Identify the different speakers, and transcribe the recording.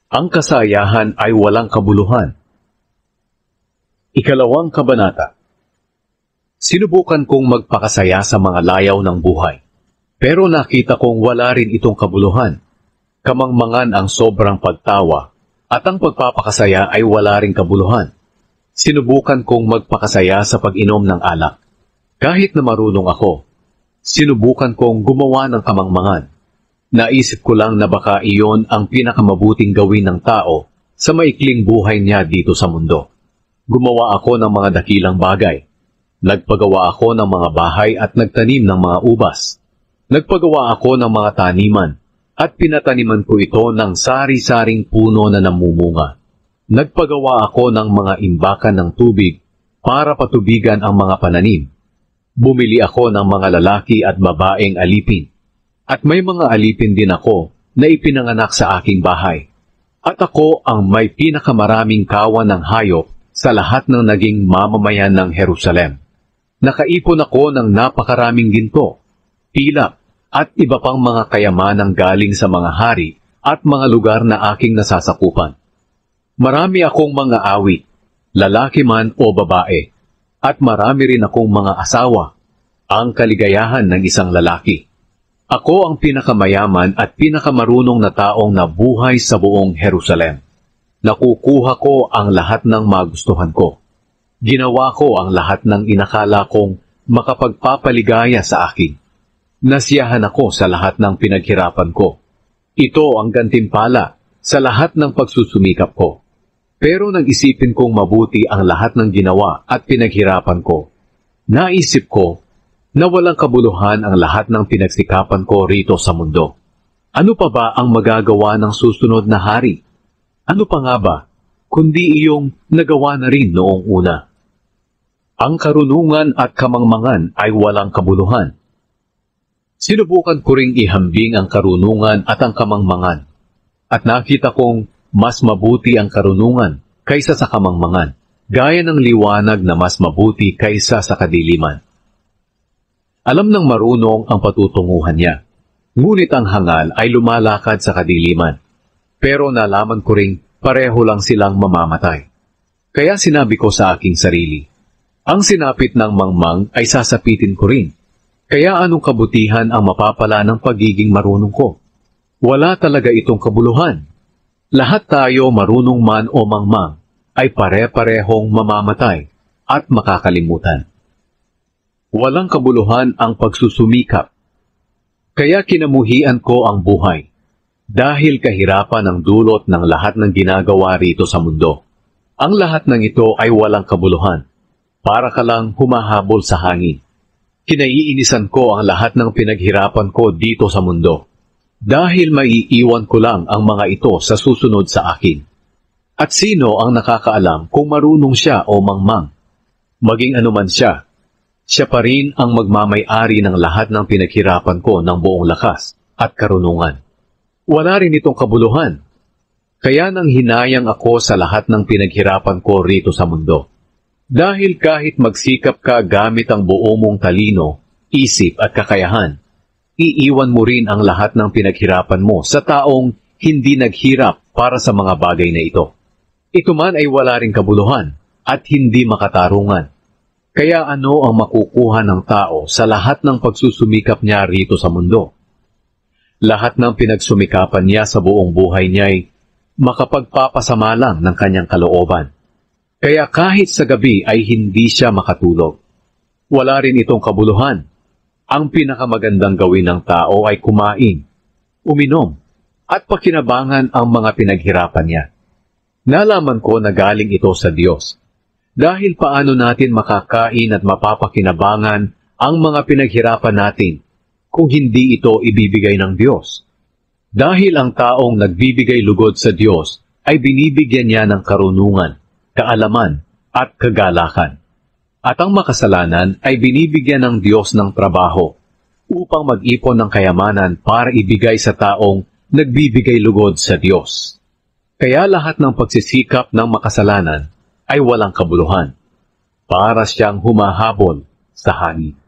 Speaker 1: Ang kasayahan ay walang kabuluhan. Ikalawang kabanata. Sinubukan kong magpakasaya sa mga layaw ng buhay, pero nakita kong wala rin itong kabuluhan. Kamangmangan ang sobrang pagtawa, at ang pagpapakasaya ay wala ring kabuluhan. Sinubukan kong magpakasaya sa pag-inom ng alak. Kahit na marunong ako, sinubukan kong gumawa ng kamangmangan. Naisip ko lang na baka iyon ang pinakamabuting gawin ng tao sa maikling buhay niya dito sa mundo. Gumawa ako ng mga dakilang bagay. Nagpagawa ako ng mga bahay at nagtanim ng mga ubas. Nagpagawa ako ng mga taniman at pinataniman ko ito ng sari-saring puno na namumunga. Nagpagawa ako ng mga imbakan ng tubig para patubigan ang mga pananim. Bumili ako ng mga lalaki at babaeng alipin. At may mga alipin din ako na ipinanganak sa aking bahay. At ako ang may pinakamaraming kawan ng hayop sa lahat ng naging mamamayan ng Jerusalem. Nakaipon ako ng napakaraming ginto, pilak, at iba pang mga kayamanang galing sa mga hari at mga lugar na aking nasasakupan. Marami akong mga awit, lalaki man o babae, at marami rin akong mga asawa, ang kaligayahan ng isang lalaki. Ako ang pinakamayaman at pinakamarunong na taong nabuhay sa buong Jerusalem. Nakukuha ko ang lahat ng magustuhan ko. Ginawa ko ang lahat ng inakala kong makapagpapaligaya sa akin. Nasiyahan ako sa lahat ng pinaghirapan ko. Ito ang gantimpala sa lahat ng pagsusumikap ko. Pero nag-isipin kong mabuti ang lahat ng ginawa at pinaghirapan ko. Naisip ko na walang kabuluhan ang lahat ng pinagsikapan ko rito sa mundo. Ano pa ba ang magagawa ng susunod na hari? Ano pa nga ba, kundi iyong nagawa na rin noong una? Ang karunungan at kamangmangan ay walang kabuluhan. Sinubukan ko ring ihambing ang karunungan at ang kamangmangan, at nakita kong mas mabuti ang karunungan kaysa sa kamangmangan, gaya ng liwanag na mas mabuti kaysa sa kadiliman. Alam ng marunong ang patutunguhan niya, ngunit ang hangal ay lumalakad sa kadiliman. Pero nalaman ko ring pareho lang silang mamamatay. Kaya sinabi ko sa aking sarili, ang sinapit ng mangmang ay sasapitin ko rin. Kaya anong kabutihan ang mapapala ng pagiging marunong ko? Wala talaga itong kabuluhan. Lahat tayo, marunong man o mangmang, ay pare-parehong mamamatay at makakalimutan. Walang kabuluhan ang pagsusumikap. Kaya kinamuhian ko ang buhay, dahil kahirapan ang dulot ng lahat ng ginagawa rito sa mundo. Ang lahat ng ito ay walang kabuluhan, para ka lang humahabol sa hangin. Kinaiinisan ko ang lahat ng pinaghirapan ko dito sa mundo, dahil maiiwan ko lang ang mga ito sa susunod sa akin. At sino ang nakakaalam kung marunong siya o mangmang? Maging anuman siya, siya pa rin ang magmamay-ari ng lahat ng pinaghirapan ko ng buong lakas at karunungan. Wala rin itong kabuluhan. Kaya nang hinayang ako sa lahat ng pinaghirapan ko rito sa mundo. Dahil kahit magsikap ka gamit ang buo mong talino, isip at kakayahan, iiwan mo rin ang lahat ng pinaghirapan mo sa taong hindi naghirap para sa mga bagay na ito. Ito man ay wala ring kabuluhan at hindi makatarungan. Kaya ano ang makukuha ng tao sa lahat ng pagsusumikap niya rito sa mundo? Lahat ng pinagsumikapan niya sa buong buhay niya ay makapagpapasama lang ng kanyang kalooban. Kaya kahit sa gabi ay hindi siya makatulog. Wala rin itong kabuluhan. Ang pinakamagandang gawin ng tao ay kumain, uminom, at pakinabangan ang mga pinaghirapan niya. Nalaman ko na galing ito sa Diyos. Dahil paano natin makakain at mapapakinabangan ang mga pinaghirapan natin kung hindi ito ibibigay ng Diyos? Dahil ang taong nagbibigay lugod sa Diyos ay binibigyan niya ng karunungan, kaalaman at kagalakan. At ang makasalanan ay binibigyan ng Diyos ng trabaho upang mag-ipon ng kayamanan para ibigay sa taong nagbibigay lugod sa Diyos. Kaya lahat ng pagsisikap ng makasalanan ay walang kabuluhan, para siyang humahabol sa hangin.